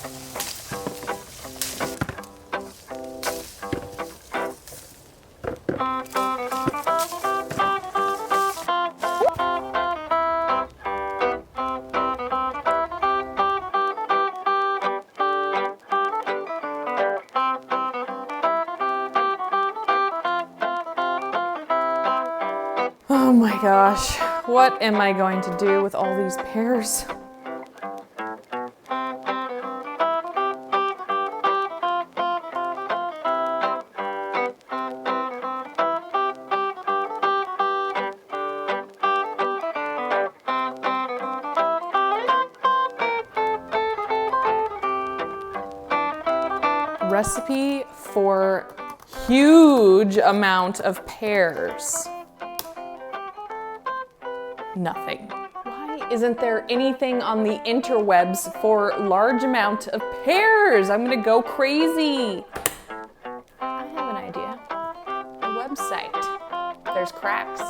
Oh my gosh, what am I going to do with all these pears? Recipe for huge amount of pears. Nothing. Why isn't there anything on the interwebs for large amount of pears? I'm gonna go crazy. I have an idea. A website. There's cracks.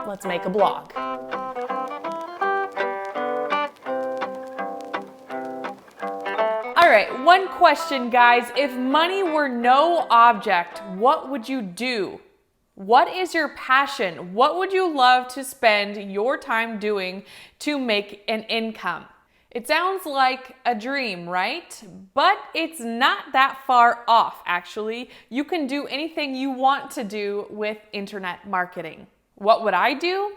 Let's make a blog. All right, one question, guys. If money were no object, what would you do? What is your passion? What would you love to spend your time doing to make an income? It sounds like a dream, right? But it's not that far off, actually. You can do anything you want to do with internet marketing. What would I do?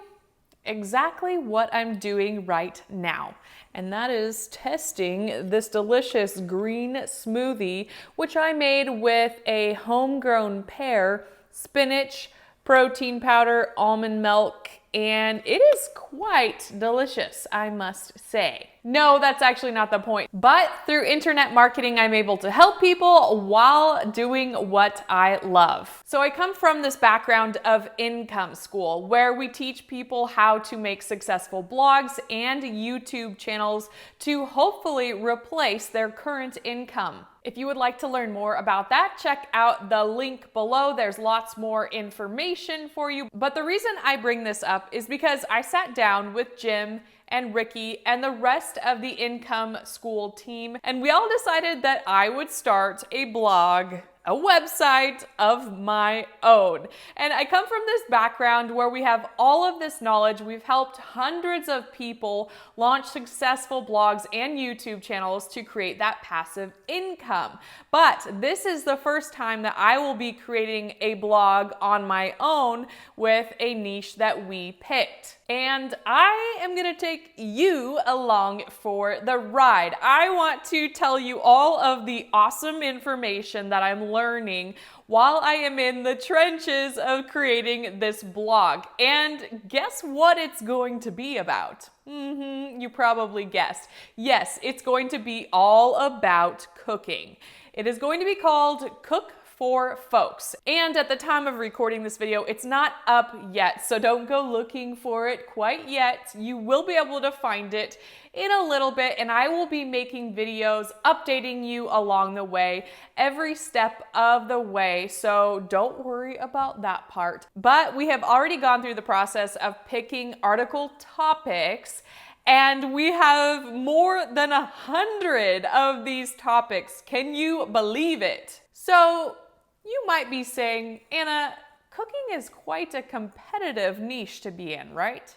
Exactly what I'm doing right now. And that is testing this delicious green smoothie, which I made with a homegrown pear, spinach, protein powder, almond milk, and it is quite delicious, I must say. No, that's actually not the point. But through internet marketing, I'm able to help people while doing what I love. So I come from this background of Income School, where we teach people how to make successful blogs and YouTube channels to hopefully replace their current income. If you would like to learn more about that, check out the link below. There's lots more information for you. But the reason I bring this up is because I sat down with Jim and Ricky and the rest of the Income School team, and we all decided that I would start a blog, a website of my own. And I come from this background where we have all of this knowledge. We've helped hundreds of people launch successful blogs and YouTube channels to create that passive income. But this is the first time that I will be creating a blog on my own with a niche that we picked. And I am gonna take you along for the ride. I want to tell you all of the awesome information that I'm learning while I am in the trenches of creating this blog. And guess what it's going to be about? You probably guessed. Yes, it's going to be all about cooking. It is going to be called Cook for Folks. And at the time of recording this video, it's not up yet, so don't go looking for it quite yet. You will be able to find it in a little bit, and I will be making videos updating you along the way, every step of the way, so don't worry about that part. But we have already gone through the process of picking article topics, and we have more than 100 of these topics. Can you believe it? So you might be saying, Anna, cooking is quite a competitive niche to be in, right?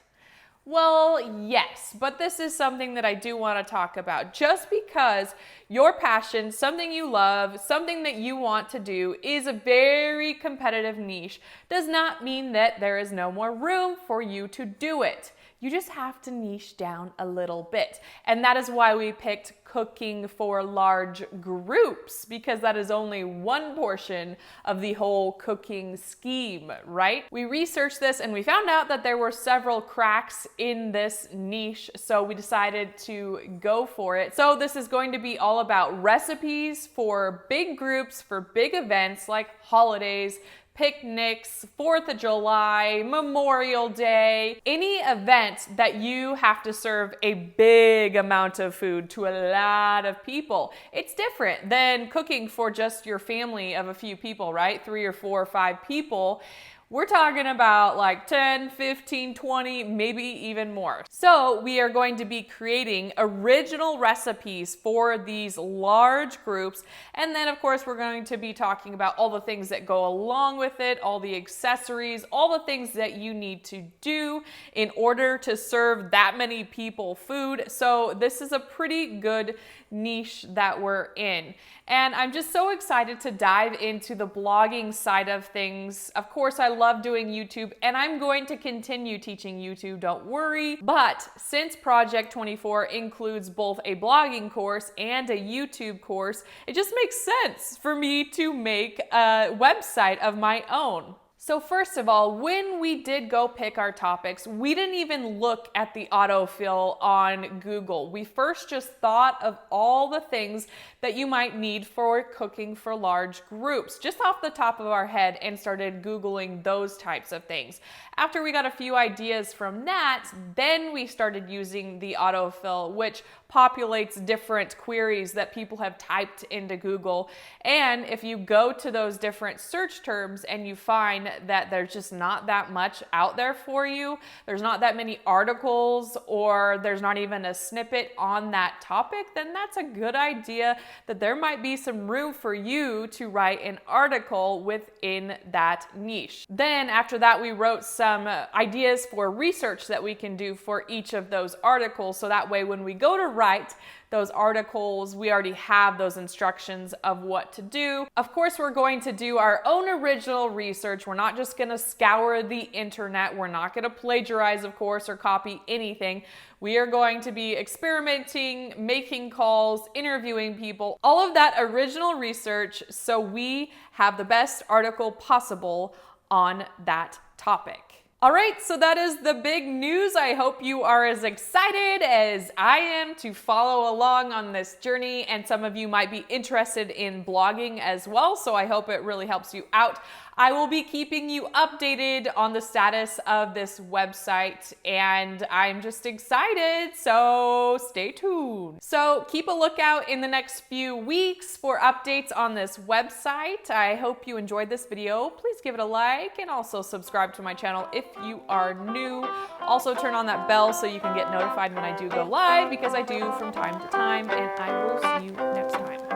Well, yes, but this is something that I do want to talk about. Just because your passion, something you love, something that you want to do is a very competitive niche does not mean that there is no more room for you to do it. You just have to niche down a little bit. And that is why we picked cooking for large groups, because that is only one portion of the whole cooking scheme, right? We researched this and we found out that there were several cracks in this niche, so we decided to go for it. So this is going to be all about recipes for big groups, for big events like holidays, picnics, 4th of July, Memorial Day, any event that you have to serve a big amount of food to a lot of people. It's different than cooking for just your family of a few people, right? 3 or 4 or 5 people. We're talking about like 10, 15, 20, maybe even more. So we are going to be creating original recipes for these large groups. And then of course, we're going to be talking about all the things that go along with it, all the accessories, all the things that you need to do in order to serve that many people food. So this is a pretty good niche that we're in. And I'm just so excited to dive into the blogging side of things. Of course, I love doing YouTube and I'm going to continue teaching YouTube, don't worry. But since Project 24 includes both a blogging course and a YouTube course, it just makes sense for me to make a website of my own. So first of all, when we did go pick our topics, we didn't even look at the autofill on Google. We first just thought of all the things that you might need for cooking for large groups, just off the top of our head, and started Googling those types of things. After we got a few ideas from that, then we started using the autofill, which populates different queries that people have typed into Google. And if you go to those different search terms and you find that there's just not that much out there for you, there's not that many articles, or there's not even a snippet on that topic, then that's a good idea that there might be some room for you to write an article within that niche. Then after that, we wrote some ideas for research that we can do for each of those articles. So that way, when we go to write those articles, we already have those instructions of what to do. Of course, we're going to do our own original research. We're not just going to scour the internet. We're not going to plagiarize, of course, or copy anything. We are going to be experimenting, making calls, interviewing people, all of that original research, so we have the best article possible on that topic. All right, so that is the big news. I hope you are as excited as I am to follow along on this journey, and some of you might be interested in blogging as well, so I hope it really helps you out. I will be keeping you updated on the status of this website, and I'm just excited, so stay tuned. So keep a lookout in the next few weeks for updates on this website. I hope you enjoyed this video. Please give it a like and also subscribe to my channel if you are new. Also turn on that bell so you can get notified when I do go live, because I do from time to time, and I will see you next time.